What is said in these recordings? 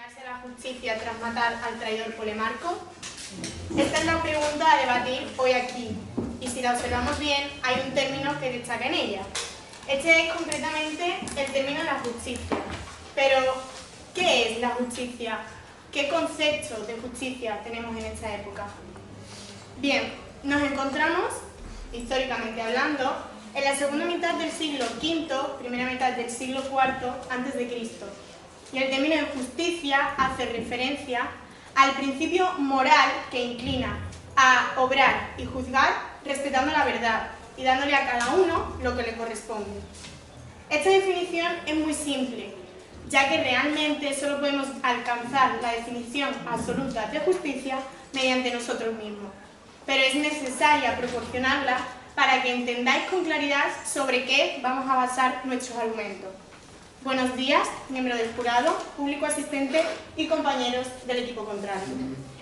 entregarse a la justicia tras matar al traidor Polemarco? Esta es la pregunta a debatir hoy aquí, y si la observamos bien, hay un término que destaca en ella. Este es concretamente el término de la justicia. Pero, ¿qué es la justicia? ¿Qué concepto de justicia tenemos en esta época? Bien, nos encontramos, históricamente hablando, en la segunda mitad del siglo V, primera mitad del siglo IV a.C. Y el término de justicia hace referencia al principio moral que inclina a obrar y juzgar respetando la verdad y dándole a cada uno lo que le corresponde. Esta definición es muy simple, ya que realmente solo podemos alcanzar la definición absoluta de justicia mediante nosotros mismos. Pero es necesaria proporcionarla para que entendáis con claridad sobre qué vamos a basar nuestros argumentos. Buenos días, miembros del jurado, público asistente y compañeros del equipo contrario.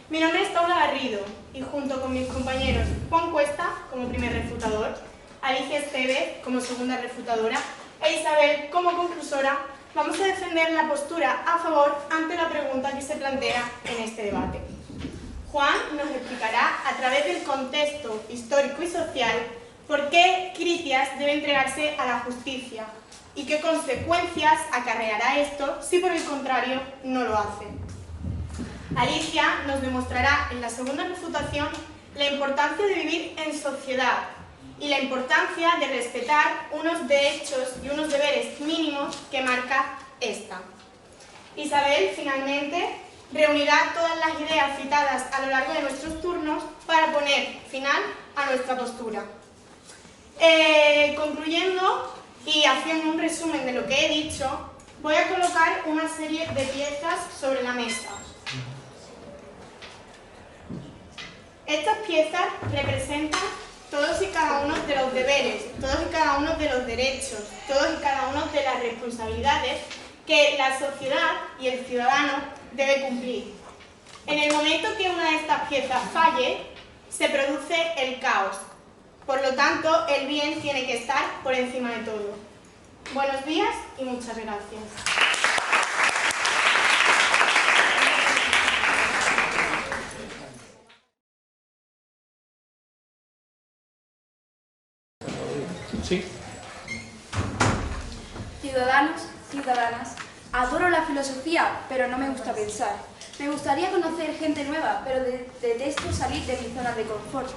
Mi nombre es Paula Garrido y junto con mis compañeros Juan Cuesta como primer refutador, Alicia Estevez como segunda refutadora e Isabel como conclusora, vamos a defender la postura a favor ante la pregunta que se plantea en este debate. Juan nos explicará a través del contexto histórico y social por qué Critias debe entregarse a la justicia y qué consecuencias acarreará esto si por el contrario no lo hace. Alicia nos demostrará en la segunda refutación la importancia de vivir en sociedad y la importancia de respetar unos derechos y unos deberes mínimos que marca esta. Isabel, finalmente, reunirá todas las ideas citadas a lo largo de nuestros turnos para poner final a nuestra postura. Concluyendo y haciendo un resumen de lo que he dicho, voy a colocar una serie de piezas sobre la mesa. Estas piezas representan todos y cada uno de los deberes, todos y cada uno de los derechos, todos y cada uno de las responsabilidades que la sociedad y el ciudadano debe cumplir. En el momento que una de estas piezas falle, se produce el caos. Por lo tanto, el bien tiene que estar por encima de todo. Buenos días y muchas gracias. Sí. Ciudadanos, ciudadanas, adoro la filosofía, pero no me gusta pensar. Me gustaría conocer gente nueva, pero detesto salir de mi zona de confort.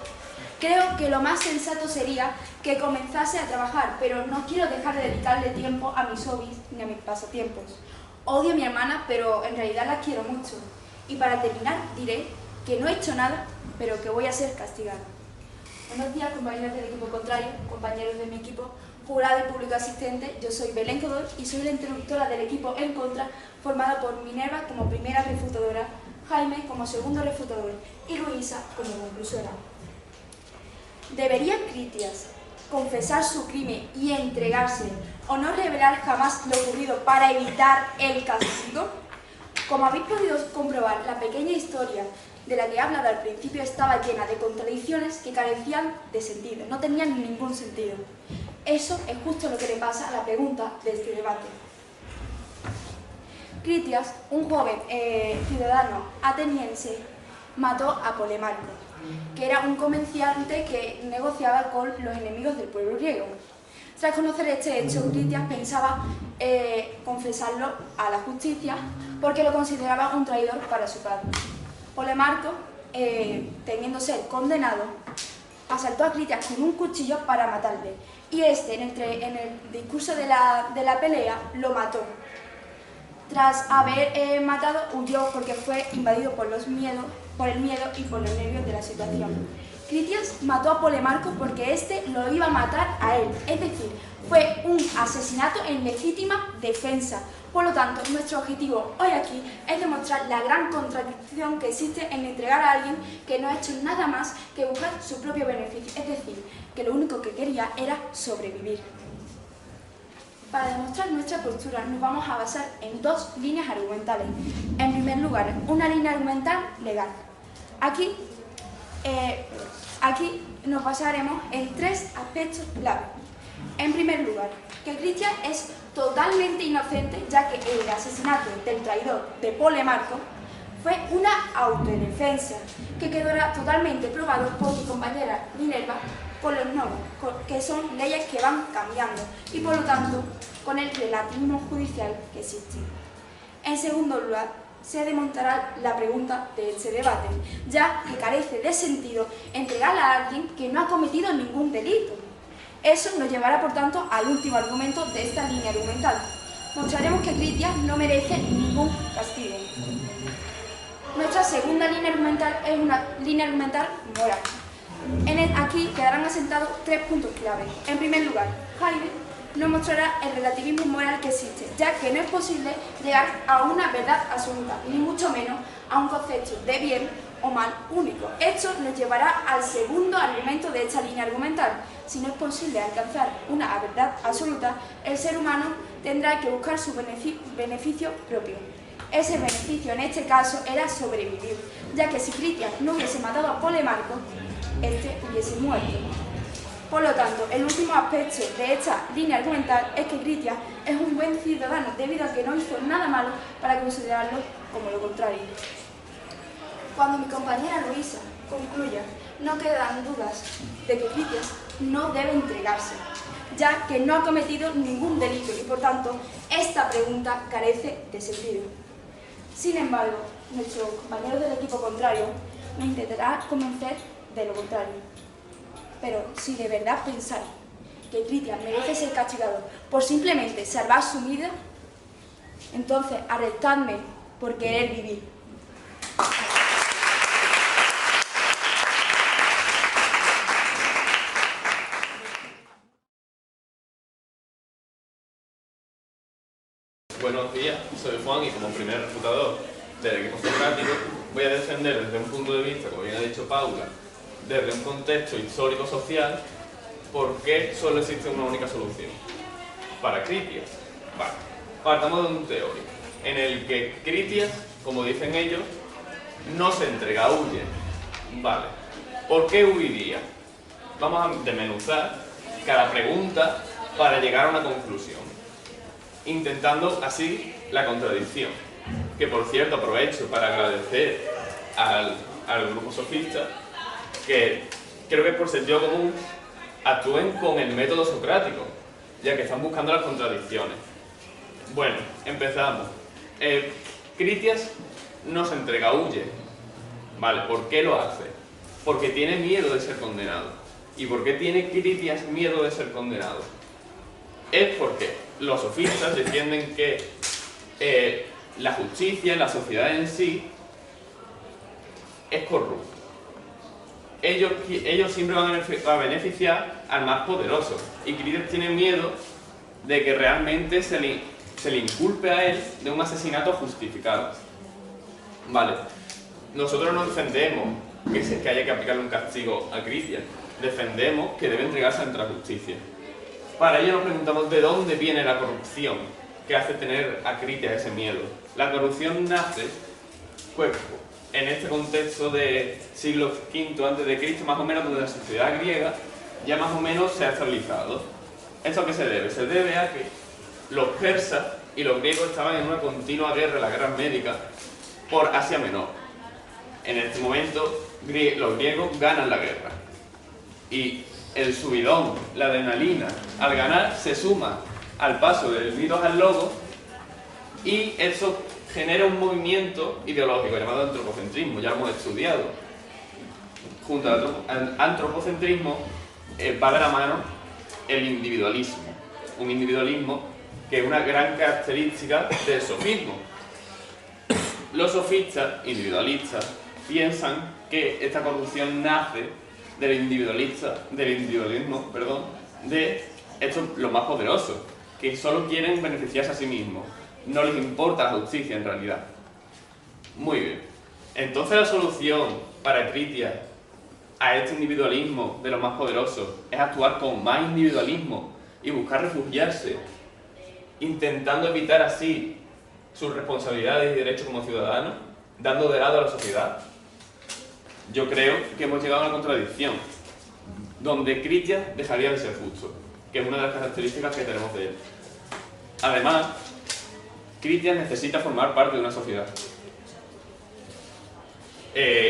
Creo que lo más sensato sería que comenzase a trabajar, pero no quiero dejar de dedicarle tiempo a mis hobbies ni a mis pasatiempos. Odio a mi hermana, pero en realidad la quiero mucho. Y para terminar, diré que no he hecho nada, pero que voy a ser castigada. Buenos días, compañeros del equipo contrario, compañeros de mi equipo, jurado y público asistente. Yo soy Belén Godoy y soy la interlocutora del equipo en contra, formada por Minerva como primera refutadora, Jaime como segundo refutador y Luisa como conclusora. ¿Debería Critias confesar su crimen y entregarse o no revelar jamás lo ocurrido para evitar el castigo? Como habéis podido comprobar, la pequeña historia de la que he hablado al principio estaba llena de contradicciones que carecían de sentido, no tenían ningún sentido. Eso es justo lo que le pasa a la pregunta de este debate. Critias, un joven ciudadano ateniense, mató a Polemarco, que era un comerciante que negociaba con los enemigos del pueblo griego. Tras conocer este hecho, Critias pensaba confesarlo a la justicia porque lo consideraba un traidor para su padre. Polemarco, temiendo ser condenado, asaltó a Critias con un cuchillo para matarle y este, en el discurso de la pelea, lo mató. Tras haber matado, huyó porque fue invadido por el miedo y por los nervios de la situación. Critias mató a Polemarco porque éste lo iba a matar a él, es decir, fue un asesinato en legítima defensa. Por lo tanto, nuestro objetivo hoy aquí es demostrar la gran contradicción que existe en entregar a alguien que no ha hecho nada más que buscar su propio beneficio, es decir, que lo único que quería era sobrevivir. Para demostrar nuestra postura nos vamos a basar en dos líneas argumentales. En primer lugar, una línea argumental legal. Aquí nos basaremos en tres aspectos clave. En primer lugar, que Critias es totalmente inocente, ya que el asesinato del traidor de Polemarco fue una autodefensa, que quedará totalmente probado por mi compañera Minerva con los nomos, que son leyes que van cambiando, y por lo tanto con el relativismo judicial que existe. En segundo lugar, se demonstrará la pregunta de este debate, ya que carece de sentido entregarla a alguien que no ha cometido ningún delito. Eso nos llevará, por tanto, al último argumento de esta línea argumental. Mostraremos que Critias no merece ningún castigo. Nuestra segunda línea argumental es una línea argumental moral. Aquí quedarán asentados 3 puntos clave. En primer lugar, Heidegger nos mostrará el relativismo moral que existe, ya que no es posible llegar a una verdad absoluta, ni mucho menos a un concepto de bien o mal único. Esto nos llevará al segundo argumento de esta línea argumental. Si no es posible alcanzar una verdad absoluta, el ser humano tendrá que buscar su beneficio propio. Ese beneficio en este caso era sobrevivir, ya que si Critias no hubiese matado a Polemarco, este hubiese muerto. Por lo tanto, el último aspecto de esta línea argumental es que Critias es un buen ciudadano, debido a que no hizo nada malo para considerarlo como lo contrario. Cuando mi compañera Luisa concluya, no quedan dudas de que Critias no debe entregarse, ya que no ha cometido ningún delito y, por tanto, esta pregunta carece de sentido. Sin embargo, nuestro compañero del equipo contrario me intentará convencer de lo contrario. Pero si de verdad pensáis que Critias merece ser castigado por simplemente salvar su vida, entonces arrestadme por querer vivir. Buenos días, soy Juan y como primer refutador del equipo socrático voy a defender desde un punto de vista, como bien ha dicho Paula, desde un contexto histórico-social, por qué solo existe una única solución para Critias. Vale, partamos de un teórico en el que Critias, como dicen ellos, no se entrega, huye. Vale, ¿por qué huiría? Vamos a desmenuzar cada pregunta para llegar a una conclusión, intentando así la contradicción, que por cierto aprovecho para agradecer al grupo sofista, que creo que por sentido común actúen con el método socrático, ya que están buscando las contradicciones. Bueno, empezamos. Critias no se entrega, huye. Vale, ¿por qué lo hace? Porque tiene miedo de ser condenado. ¿Y por qué tiene Critias miedo de ser condenado? Es porque los sofistas defienden que la justicia, la sociedad en sí, es corrupta. Ellos siempre van a beneficiar al más poderoso, y Critias tiene miedo de que realmente se le inculpe a él de un asesinato justificado. Vale, nosotros no defendemos que haya que aplicarle un castigo a Critias, defendemos que debe entregarse ante la justicia. Para ello nos preguntamos de dónde viene la corrupción que hace tener a Critias ese miedo. La corrupción nace, pues, en este contexto de siglo V a.C., más o menos, donde la sociedad griega ya más o menos se ha estabilizado. ¿Esto a qué se debe? Se debe a que los persas y los griegos estaban en una continua guerra, la guerra médica, por Asia Menor. En este momento, los griegos ganan la guerra. Y el subidón, la adrenalina, al ganar se suma al paso del mitos al logos, y eso genera un movimiento ideológico llamado antropocentrismo, ya lo hemos estudiado. Junto al antropocentrismo va de la mano el individualismo, un individualismo que es una gran característica del sofismo. Los sofistas individualistas piensan que esta corrupción nace del individualismo de estos los más poderosos, que solo quieren beneficiarse a sí mismos. No les importa la justicia en realidad. Muy bien. Entonces la solución para Critias a este individualismo de los más poderosos es actuar con más individualismo y buscar refugiarse, intentando evitar así sus responsabilidades y derechos como ciudadanos, dando de lado a la sociedad. Yo creo que hemos llegado a una contradicción, donde Critias dejaría de ser justo, que es una de las características que tenemos de él. Además, Critias necesita formar parte de una sociedad.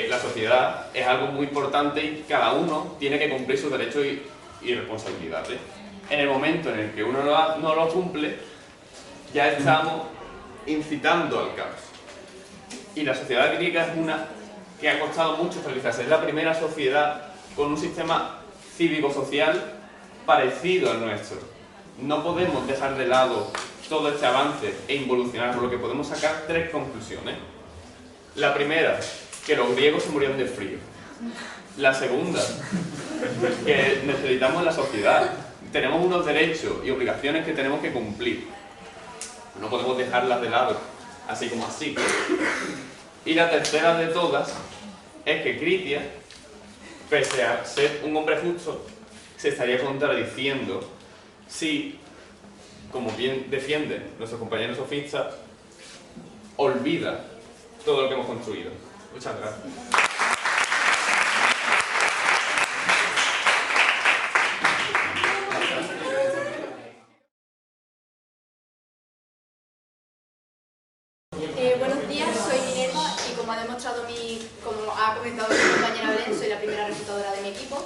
La sociedad es algo muy importante y cada uno tiene que cumplir sus derechos y responsabilidades. En el momento en el que uno no lo cumple, ya estamos incitando al caos. Y la sociedad griega es una que ha costado mucho estabilizarse. Es la primera sociedad con un sistema cívico-social parecido al nuestro. No podemos dejar de lado todo este avance e involucionar, por lo que podemos sacar 3 conclusiones. La primera, que los griegos se murieron de frío. La segunda, que necesitamos la sociedad. Tenemos unos derechos y obligaciones que tenemos que cumplir. No podemos dejarlas de lado, así como así. Y la tercera de todas es que Critias, pese a ser un hombre justo, se estaría contradiciendo si, como bien defienden nuestros compañeros sofistas, olvida todo lo que hemos construido. Muchas gracias. Buenos días, soy Minerva y como ha comentado mi compañera Belén, soy la primera refutadora de mi equipo.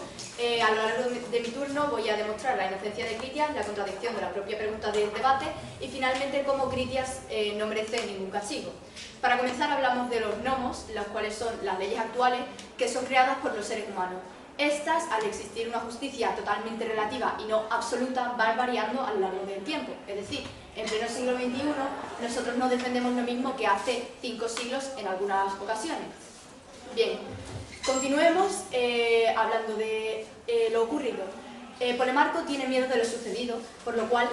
A lo largo de mi turno voy a demostrar la inocencia de Critias, la contradicción de la propia pregunta del debate y finalmente cómo Critias no merece ningún castigo. Para comenzar hablamos de los nomos, las cuales son las leyes actuales que son creadas por los seres humanos. Estas, al existir una justicia totalmente relativa y no absoluta, van variando a lo largo del tiempo. Es decir, en pleno siglo XXI nosotros no defendemos lo mismo que hace 5 siglos en algunas ocasiones. Bien, continuemos hablando de lo ocurrido. Polemarco tiene miedo de lo sucedido, por lo cual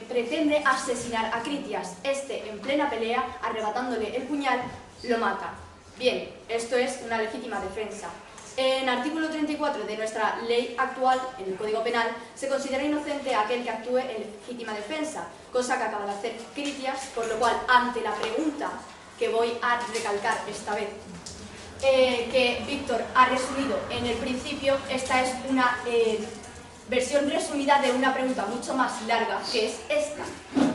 pretende asesinar a Critias. Este, en plena pelea, arrebatándole el puñal, lo mata. Bien, esto es una legítima defensa. En artículo 34 de nuestra ley actual, en el Código Penal, se considera inocente aquel que actúe en legítima defensa, cosa que acaba de hacer Critias, por lo cual, ante la pregunta que voy a recalcar esta vez, que Víctor ha resumido en el principio, esta es una versión resumida de una pregunta mucho más larga, que es esta.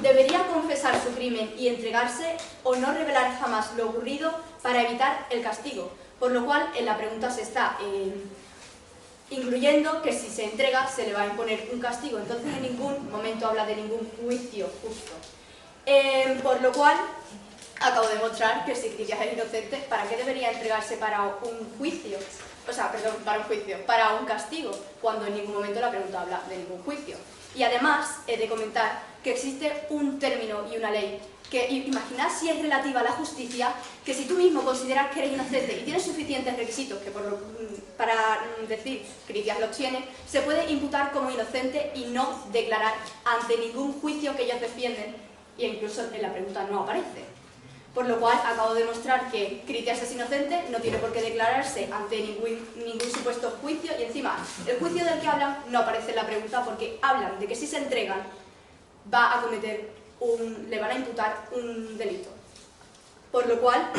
¿Debería confesar su crimen y entregarse o no revelar jamás lo ocurrido para evitar el castigo? Por lo cual, en la pregunta se está incluyendo que si se entrega se le va a imponer un castigo. Entonces, en ningún momento habla de ningún juicio justo. Por lo cual, acabo de mostrar que si Critias es inocente, ¿para qué debería entregarse para un juicio? O sea, perdón, para un castigo, cuando en ningún momento la pregunta habla de ningún juicio. Y además, he de comentar que existe un término y una ley que, imaginad si es relativa a la justicia, que si tú mismo consideras que eres inocente y tienes suficientes requisitos, que para decir Critias los tiene, se puede imputar como inocente y no declarar ante ningún juicio que ellos defienden, e incluso en la pregunta no aparece. Por lo cual, acabo de demostrar que Critias es inocente, no tiene por qué declararse ante ningún supuesto juicio, y encima, el juicio del que hablan no aparece en la pregunta porque hablan de que si se entregan le van a imputar un delito. Por lo cual,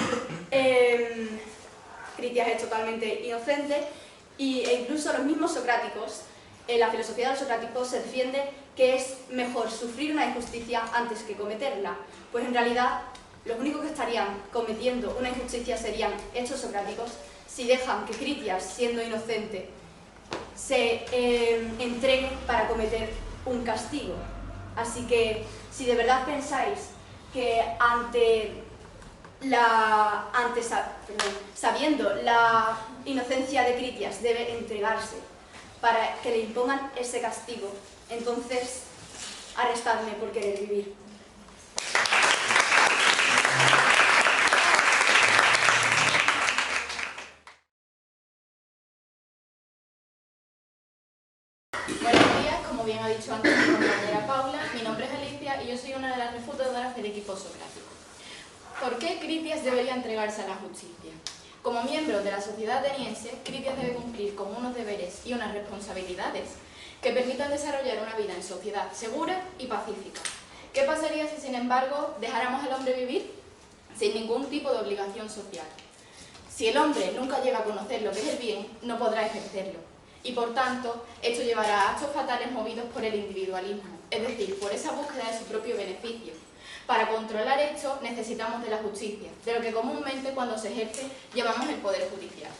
Critias es totalmente inocente e incluso los mismos socráticos, en la filosofía de los socráticos se defiende que es mejor sufrir una injusticia antes que cometerla, pues en realidad los únicos que estarían cometiendo una injusticia serían estos socráticos si dejan que Critias, siendo inocente, se entregue para cometer un castigo. Así que, si de verdad pensáis que sabiendo la inocencia de Critias debe entregarse para que le impongan ese castigo, entonces arrestadme por querer vivir. Buenos días, como bien ha dicho antes mi compañera Paula, mi nombre es Alicia y yo soy una de las refutadoras del equipo socrático. ¿Por qué Critias debería entregarse a la justicia? Como miembro de la sociedad ateniense, Critias debe cumplir con unos deberes y unas responsabilidades que permitan desarrollar una vida en sociedad segura y pacífica. ¿Qué pasaría si, sin embargo, dejáramos al hombre vivir sin ningún tipo de obligación social? Si el hombre nunca llega a conocer lo que es el bien, no podrá ejercerlo. y por tanto esto llevará a actos fatales movidos por el individualismo, es decir, por esa búsqueda de su propio beneficio. Para controlar esto necesitamos de la justicia, de lo que comúnmente cuando se ejerce llamamos el poder judicial.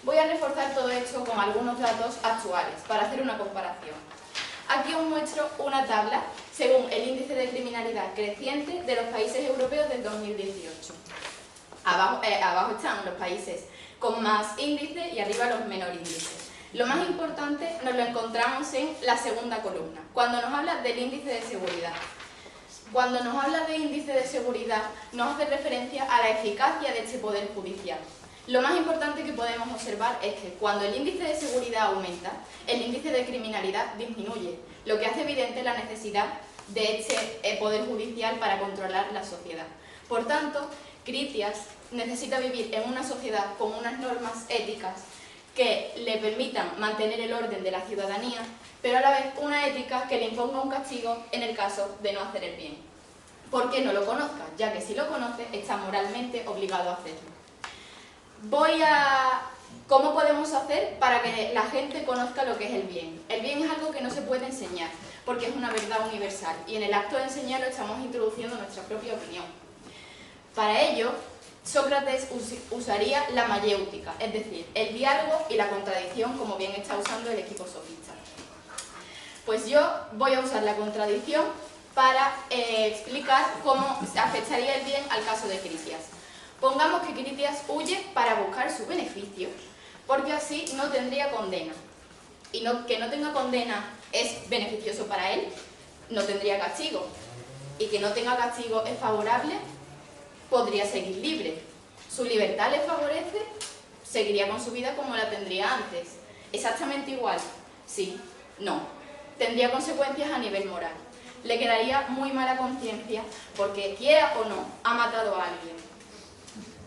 Voy a reforzar todo esto con algunos datos actuales para hacer una comparación. Aquí os muestro una tabla según el índice de criminalidad creciente de los países europeos del 2018. Abajo están los países con más índice y arriba los menores índices. Lo más importante nos lo encontramos en la segunda columna, cuando nos habla del índice de seguridad. Cuando nos habla de índice de seguridad, nos hace referencia a la eficacia de este poder judicial. Lo más importante que podemos observar es que cuando el índice de seguridad aumenta, el índice de criminalidad disminuye, lo que hace evidente la necesidad de este poder judicial para controlar la sociedad. Por tanto, Critias necesita vivir en una sociedad con unas normas éticas que le permitan mantener el orden de la ciudadanía, pero a la vez una ética que le imponga un castigo en el caso de no hacer el bien. Porque no lo conozca, ya que si lo conoce está moralmente obligado a hacerlo. ¿Cómo podemos hacer para que la gente conozca lo que es el bien? El bien es algo que no se puede enseñar, porque es una verdad universal, y en el acto de enseñarlo estamos introduciendo nuestra propia opinión. Para ello, Sócrates usaría la mayéutica, es decir, el diálogo y la contradicción, como bien está usando el equipo sofista. Pues yo voy a usar la contradicción para explicar cómo afectaría el bien al caso de Critias. Pongamos que Critias huye para buscar su beneficio, porque así no tendría condena. Y que no tenga condena es beneficioso para él, no tendría castigo. Y que no tenga castigo es favorable, podría seguir libre. Su libertad le favorece, seguiría con su vida como la tendría antes. ¿Exactamente igual? Sí, no. Tendría consecuencias a nivel moral. Le quedaría muy mala conciencia porque, quiera o no, ha matado a alguien.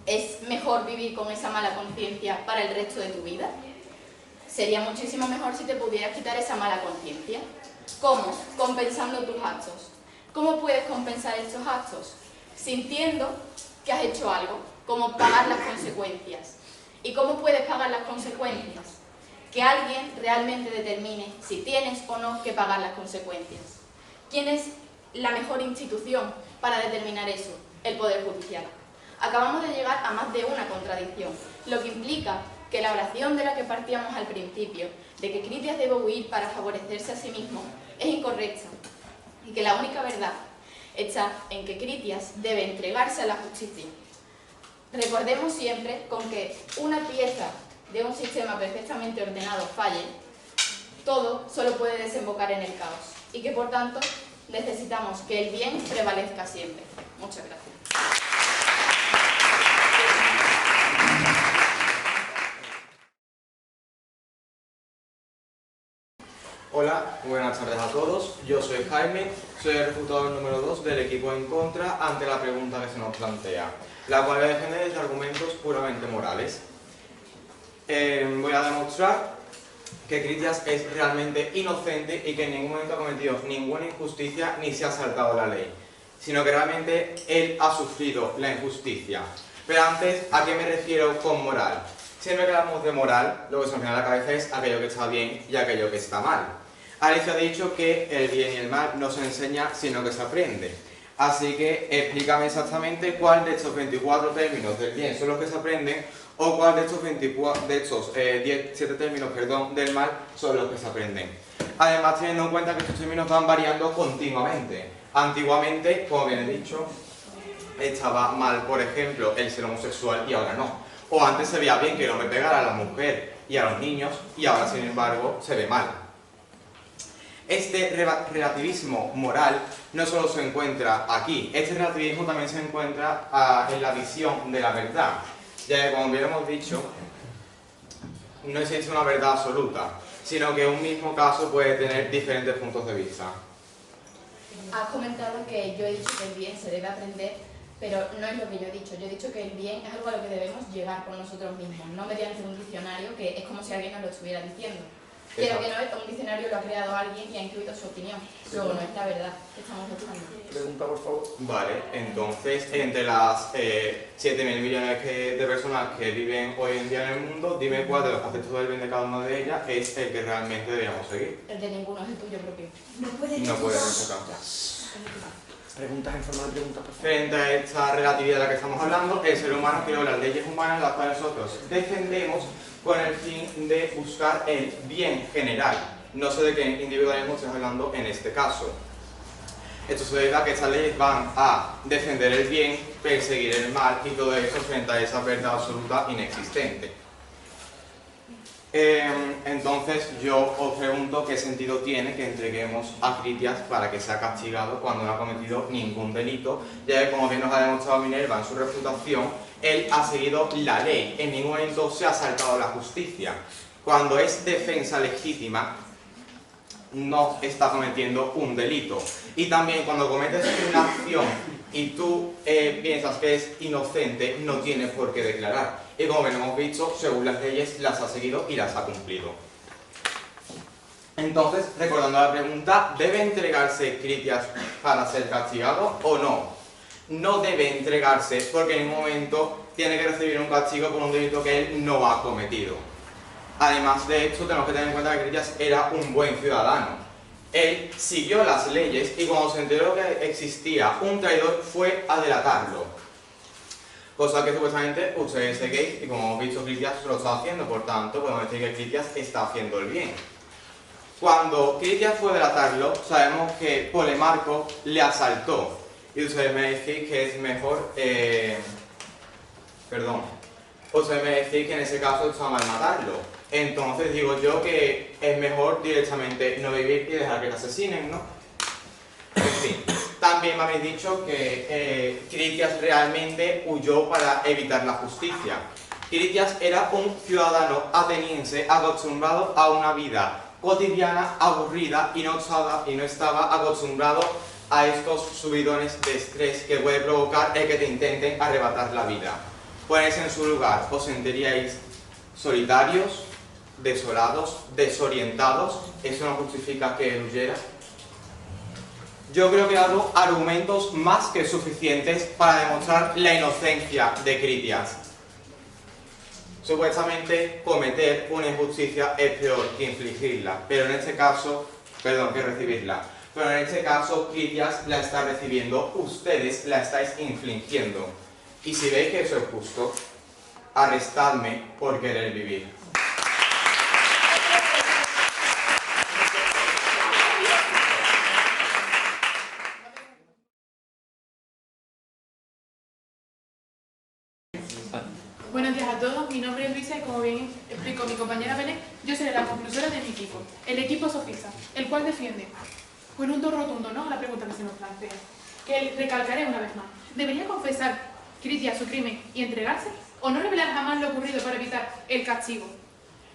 ¿Es mejor vivir con esa mala conciencia para el resto de tu vida? Sería muchísimo mejor si te pudieras quitar esa mala conciencia. ¿Cómo? Compensando tus actos. ¿Cómo puedes compensar estos actos? Sintiendo que has hecho algo, como pagar las consecuencias. ¿Y cómo puedes pagar las consecuencias? Que alguien realmente determine si tienes o no que pagar las consecuencias. ¿Quién es la mejor institución para determinar eso? El Poder Judicial. Acabamos de llegar a más de una contradicción, lo que implica que la oración de la que partíamos al principio, de que Critias debe huir para favorecerse a sí mismo, es incorrecta, y que la única verdad está en que Critias debe entregarse a la justicia. Recordemos siempre con que una pieza de un sistema perfectamente ordenado falle, todo solo puede desembocar en el caos, y que por tanto necesitamos que el bien prevalezca siempre. Muchas gracias. Hola, buenas tardes a todos. Yo soy Jaime, soy el refutador número 2 del equipo en contra ante la pregunta que se nos plantea, la cual defiende desde argumentos puramente morales. Voy a demostrar que Critias es realmente inocente y que en ningún momento ha cometido ninguna injusticia ni se ha saltado la ley, sino que realmente él ha sufrido la injusticia. Pero antes, ¿a qué me refiero con moral? Siempre que hablamos de moral, lo que se nos viene a la cabeza es aquello que está bien y aquello que está mal. Alicia ha dicho que el bien y el mal no se enseña, sino que se aprende. Así que explícame exactamente cuál de estos 24 términos del bien son los que se aprenden o cuál de estos 17 términos del mal son los que se aprenden. Además, teniendo en cuenta que estos términos van variando continuamente. Antiguamente, como bien he dicho, estaba mal, por ejemplo, el ser homosexual y ahora no. O antes se veía bien que el hombre pegara a la mujer y a los niños y ahora, sin embargo, se ve mal. Este relativismo moral no solo se encuentra aquí, este relativismo también se encuentra en la visión de la verdad, ya que, como bien hemos dicho, no existe una verdad absoluta, sino que un mismo caso puede tener diferentes puntos de vista. Has comentado que yo he dicho que el bien se debe aprender, pero no es lo que yo he dicho. Yo he dicho que el bien es algo a lo que debemos llegar por nosotros mismos, no mediante un diccionario, que es como si alguien nos lo estuviera diciendo. Quiero que no, un diccionario lo ha creado alguien y ha incluido su opinión. Luego no es la verdad que estamos buscando. Pregunta, por favor. Vale, entonces, entre las 7.000 millones de personas que viven hoy en día en el mundo, dime cuál de los conceptos del bien de cada una de ellas es el que realmente deberíamos seguir. El de ninguno es el tuyo propio. No puede refutar. Preguntas en forma de pregunta, por favor. Frente a esta relatividad de la que estamos hablando, el ser humano creó las leyes humanas, las cuales nosotros defendemos con el fin de buscar el bien general. No sé de qué individualismo estoy hablando en este caso. Esto se debe a que estas leyes van a defender el bien, perseguir el mal y todo eso frente a esa verdad absoluta inexistente. Entonces yo os pregunto qué sentido tiene que entreguemos a Critias para que sea castigado cuando no ha cometido ningún delito, ya que, como bien nos ha demostrado Minerva en su refutación, él ha seguido la ley, en ningún momento se ha saltado la justicia. Cuando es defensa legítima, no está cometiendo un delito. Y también cuando cometes una acción y tú piensas que es inocente, no tienes por qué declarar. Y como bien hemos visto, según las leyes, las ha seguido y las ha cumplido. Entonces, recordando la pregunta, ¿debe entregarse Critias para ser castigado o no? No debe entregarse porque en ningún momento tiene que recibir un castigo por un delito que él no ha cometido. Además de esto, tenemos que tener en cuenta que Critias era un buen ciudadano. Él siguió las leyes y cuando se enteró que existía un traidor fue a delatarlo. Cosa que supuestamente ustedes seguís y como hemos visto Critias lo está haciendo, por tanto podemos decir que Critias está haciendo el bien. Cuando Critias fue a delatarlo, sabemos que Polemarco le asaltó. Y ustedes me decís que es mejor... ustedes me decís que en ese caso está mal matarlo. Entonces digo yo que es mejor directamente no vivir y dejar que le asesinen, ¿no? En fin, también me habéis dicho que Critias realmente huyó para evitar la justicia. Critias era un ciudadano ateniense acostumbrado a una vida cotidiana, aburrida y no estaba acostumbrado a estos subidones de estrés que puede provocar el que te intenten arrebatar la vida. Ponerse en su lugar, os sentiríais solitarios, desolados, desorientados. Eso no justifica que él huyera. Yo creo que he dado argumentos más que suficientes para demostrar la inocencia de Critias. Supuestamente cometer una injusticia es peor que infligirla, pero en este caso, que recibirla. Pero en este caso Critias la está recibiendo, ustedes la estáis infligiendo. Y si veis que eso es justo, arrestadme por querer vivir. Buenos días a todos, mi nombre es Luisa y como bien explicó mi compañera Belén, yo seré la conclusora de mi equipo, el equipo sofista, el cual defiende con un no rotundo, ¿no?, la pregunta que se nos plantea, que recalcaré una vez más. ¿Debería confesar Critias su crimen y entregarse? ¿O no revelar jamás lo ocurrido para evitar el castigo?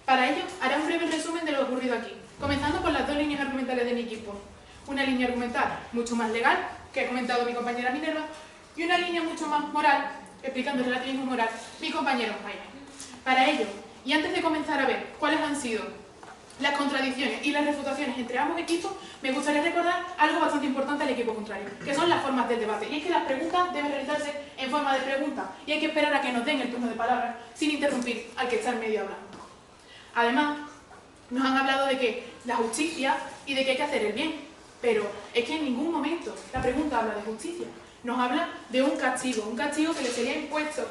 Para ello, haré un breve resumen de lo ocurrido aquí, comenzando por las dos líneas argumentales de mi equipo. Una línea argumental mucho más legal, que ha comentado mi compañera Minerva, y una línea mucho más moral, explicando el relativismo moral, mi compañero Jaime. Para ello, y antes de comenzar a ver cuáles han sido las contradicciones y las refutaciones entre ambos equipos, me gustaría recordar algo bastante importante al equipo contrario, que son las formas del debate. Y es que las preguntas deben realizarse en forma de pregunta, y hay que esperar a que nos den el turno de palabra sin interrumpir al que está en medio hablando. Además, nos han hablado de que la justicia y de que hay que hacer el bien, pero es que en ningún momento la pregunta habla de justicia. Nos habla de un castigo que le sería impuesto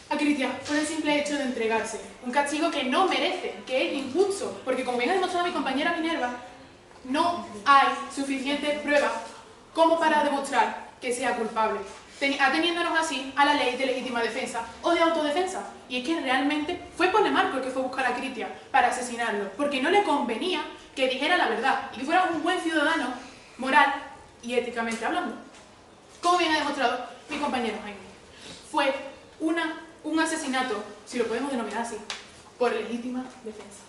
a Critias por el simple hecho de entregarse. Un castigo que no merece, que es injusto, porque como bien ha demostrado mi compañera Minerva, no hay suficientes pruebas como para demostrar que sea culpable, ateniéndonos así a la ley de legítima defensa o de autodefensa. Y es que realmente fue Polemarco el que fue a buscar a Critias para asesinarlo, porque no le convenía que dijera la verdad y que fuera un buen ciudadano, moral y éticamente hablando. Como bien ha demostrado mi compañero Jaime, fue un asesinato, si lo podemos denominar así, por legítima defensa.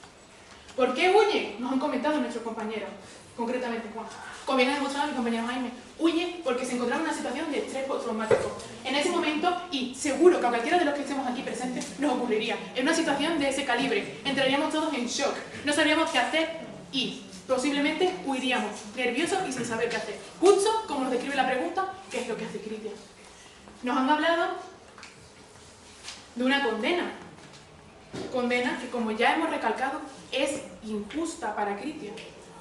¿Por qué huye? Nos han comentado nuestros compañeros, concretamente Juan. Como bien ha demostrado mi compañero Jaime, huye porque se encontraba en una situación de estrés postraumático. En ese momento, y seguro que a cualquiera de los que estemos aquí presentes nos ocurriría, en una situación de ese calibre, entraríamos todos en shock, no sabríamos qué hacer y posiblemente huiríamos, nerviosos y sin saber qué hacer. Justo como nos describe la pregunta, ¿qué es lo que hace Cristian? Nos han hablado de una condena. Condena que, como ya hemos recalcado, es injusta para Cristian.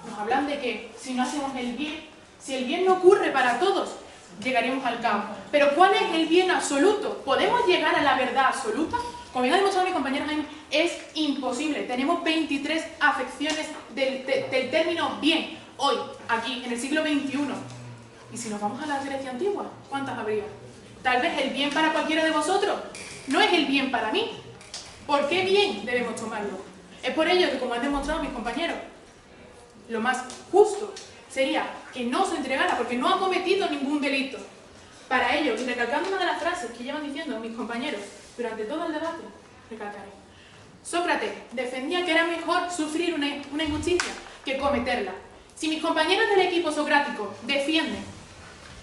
Nos hablan de que si no hacemos el bien, si el bien no ocurre para todos, llegaremos al caos. Pero ¿cuál es el bien absoluto? ¿Podemos llegar a la verdad absoluta? Como bien ha demostrado mi compañero Jaime, es imposible. Tenemos 23 acepciones del término bien hoy, aquí, en el siglo XXI. Y si nos vamos a la Grecia antigua, ¿cuántas habría? Tal vez el bien para cualquiera de vosotros no es el bien para mí. ¿Por qué bien debemos tomarlo? Es por ello que, como han demostrado mis compañeros, lo más justo sería que no se entregara porque no ha cometido ningún delito. Para ello, y recalcando una de las frases que llevan diciendo mis compañeros durante todo el debate, recalcaré. Sócrates defendía que era mejor sufrir una injusticia que cometerla. Si mis compañeros del equipo socrático defienden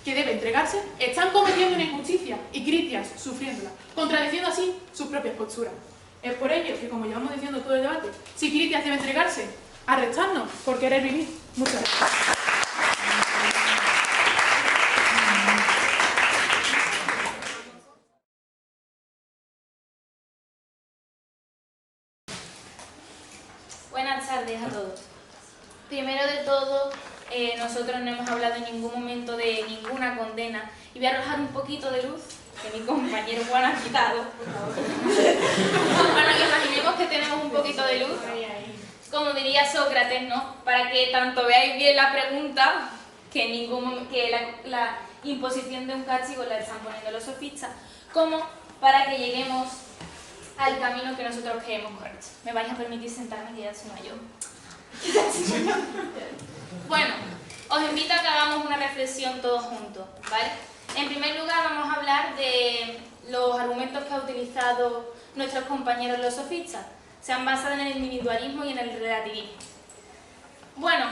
que debe entregarse, están cometiendo una injusticia y Critias sufriéndola, contradiciendo así sus propias posturas. Es por ello que, como llevamos diciendo todo el debate, si Critias debe entregarse, arrestarnos por querer vivir. Muchas gracias. Buenas tardes a todos. Primero de todo, nosotros no hemos hablado en ningún momento de ninguna condena y voy a arrojar un poquito de luz que mi compañero Juan ha quitado, por favor. Para que imaginemos que tenemos un poquito de luz, como diría Sócrates, ¿no? Para que tanto veáis bien la pregunta, que la imposición de un castigo la están poniendo los sofistas, como para que lleguemos al camino que nosotros creemos correcto. ¿Me vais a permitir sentarme, que ya soy mayor? Bueno, os invito a que hagamos una reflexión todos juntos, ¿vale? En primer lugar, vamos a hablar de los argumentos que han utilizado nuestros compañeros los sofistas. Se han basado en el individualismo y en el relativismo. Bueno,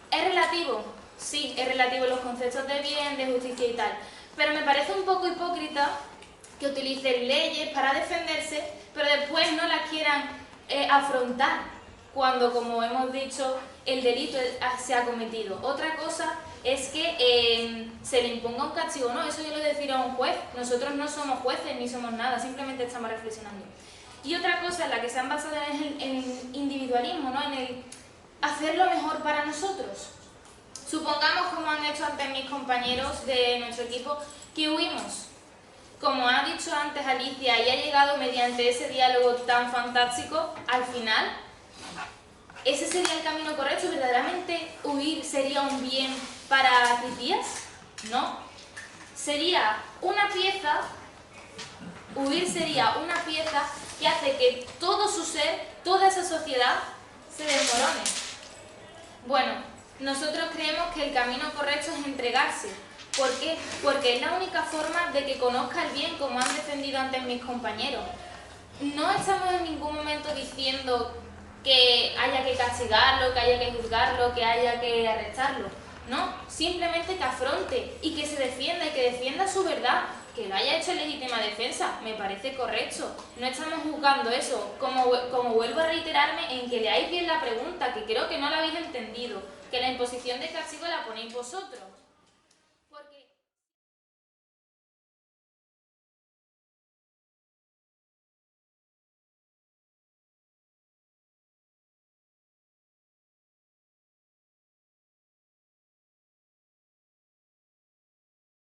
¿es relativo? Sí, es relativo los conceptos de bien, de justicia y tal. Pero me parece un poco hipócrita que utilicen leyes para defenderse, pero después no las quieran afrontar cuando, como hemos dicho, el delito se ha cometido. Otra cosa es que se le imponga un castigo, no, eso yo lo decidirá un juez. Nosotros no somos jueces ni somos nada, simplemente estamos reflexionando. Y otra cosa en la que se han basado en el individualismo, ¿no? En el hacer lo mejor para nosotros. Supongamos, como han hecho antes mis compañeros de nuestro equipo, que huimos. Como ha dicho antes Alicia, y ha llegado mediante ese diálogo tan fantástico, al final, ¿ese sería el camino correcto? ¿Verdaderamente huir sería un bien para Critias? No. Sería una pieza, huir sería una pieza que hace que todo su ser, toda esa sociedad, se desmorone. Bueno, nosotros creemos que el camino correcto es entregarse. ¿Por qué? Porque es la única forma de que conozca el bien, como han defendido antes mis compañeros. No estamos en ningún momento diciendo que haya que castigarlo, que haya que juzgarlo, que haya que arrestarlo. No, simplemente que afronte y que se defienda y que defienda su verdad. Que lo haya hecho en legítima defensa, me parece correcto. No estamos juzgando eso. Como vuelvo a reiterarme en que leáis bien la pregunta, que creo que no la habéis entendido, que la imposición de castigo la ponéis vosotros.